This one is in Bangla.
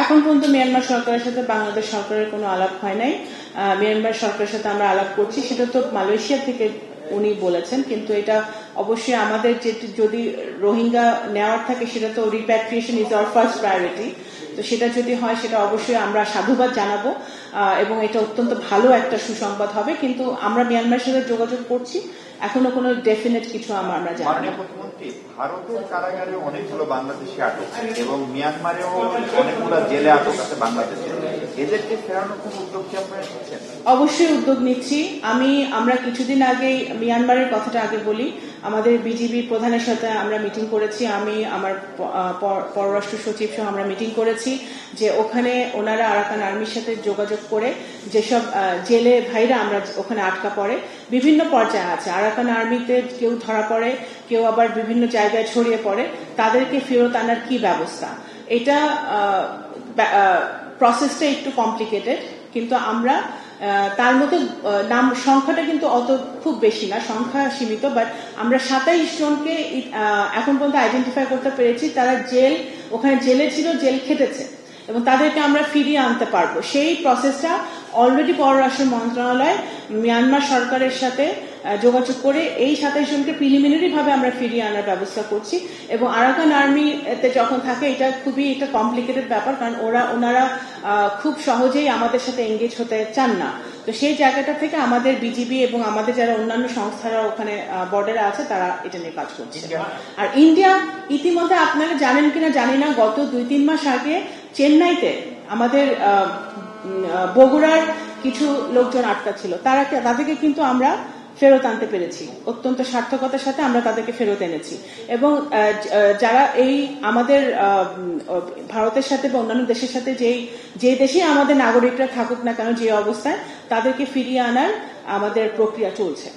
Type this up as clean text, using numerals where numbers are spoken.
এখন পর্যন্ত মিয়ানমার সরকারের সাথে বাংলাদেশ সরকারের কোনো আলাপ হয় নাই। মিয়ানমার সরকারের সাথে আমরা আলাপ করছি, সেটা তো মালয়েশিয়া থেকে উনি বলেছেন, কিন্তু এটা অবশ্যই আমাদের যদি রোহিঙ্গা নেওয়ার থাকে সেটা তো repatriation is our first priority. তো সেটা যদি হয় সেটা অবশ্যই আমরা সাধুবাদ জানাবো এবং এটা অত্যন্ত ভালো একটা সুসংবাদ হবে। কিন্তু আমরা মিয়ানমারের সাথে যোগাযোগ করছি, এখনো কোনো ডেফিনেট কিছু আমরা জানি না। ভারতের কারাগারে অনেকগুলো বাংলাদেশি আটক এবং মিয়ানমারেও অনেকগুলো জেলে আটক আছে বাংলাদেশে, এদেরকে ফেরানোর কোন উদ্যোগ কি আপনারা নিচ্ছেন? অবশ্যই উদ্যোগ নিচ্ছি। আমরা কিছুদিন আগে মিয়ানমারের কথাটা আগে বলি, আমাদের বিজিবি প্রধানের সাথে আমরা মিটিং করেছি, আমি আমার পররাষ্ট্র সচিব সহ আমরা মিটিং করেছি যে ওখানে ওনারা আরাকান আর্মির সাথে যোগাযোগ করে যেসব জেলে ভাইরা আমরা ওখানে আটকা পড়ে বিভিন্ন পর্যায়ে আছে, আরাকান আর্মিতে কেউ ধরা পড়ে, কেউ আবার বিভিন্ন জায়গায় ছড়িয়ে পড়ে, তাদেরকে ফেরত আনার কি ব্যবস্থা। এটা প্রসেসটা একটু কমপ্লিকেটেড, কিন্তু আমরা তার মধ্যে নাম সংখ্যাটা কিন্তু অত খুব বেশি না, সংখ্যা সীমিত, বাট আমরা 27 জনকে এখন পর্যন্ত আইডেন্টিফাই করতে পেরেছি, তারা ওখানে জেলে ছিল, জেল খেটেছে এবং তাদেরকে আমরা ফিরিয়ে আনতে পারবো। সেই প্রসেসটা অলরেডি পররাষ্ট্র মন্ত্রণালয় মিয়ানমার সরকারের সাথে যোগাযোগ করে এই 27 জনকে প্রিলিমিনারি ভাবে আমরা ফিরিয়ে আনার ব্যবস্থা করছি। এবং আরাকান আর্মিতে যখন থাকে এটা খুবই একটা কমপ্লিকেটেড ব্যাপার, কারণ ওনারা খুব সহজেই আমাদের সাথে এঙ্গেজ হতে চান না। তো সেই জায়গাটা থেকে আমাদের বিজিবি এবং আমাদের যারা অন্যান্য সংস্থারা ওখানে বর্ডারে আছে তারা এটা নিয়ে কাজ করছে। আর ইন্ডিয়া ইতিমধ্যে আপনারা জানেন কিনা জানি না, গত 2-3 মাস আগে চেন্নাইতে আমাদের বগুড়ার কিছু লোকজন আটকা ছিল, তাদেরকে কিন্তু আমরা ফেরত আনতে পেরেছি, অত্যন্ত সার্থকতার সাথে আমরা তাদেরকে ফেরত এনেছি। এবং যারা এই আমাদের ভারতের সাথে বা অন্যান্য দেশের সাথে যে দেশে আমাদের নাগরিকরা থাকুক না কেন যে অবস্থায়, তাদেরকে ফিরিয়ে আনার আমাদের প্রক্রিয়া চলছে।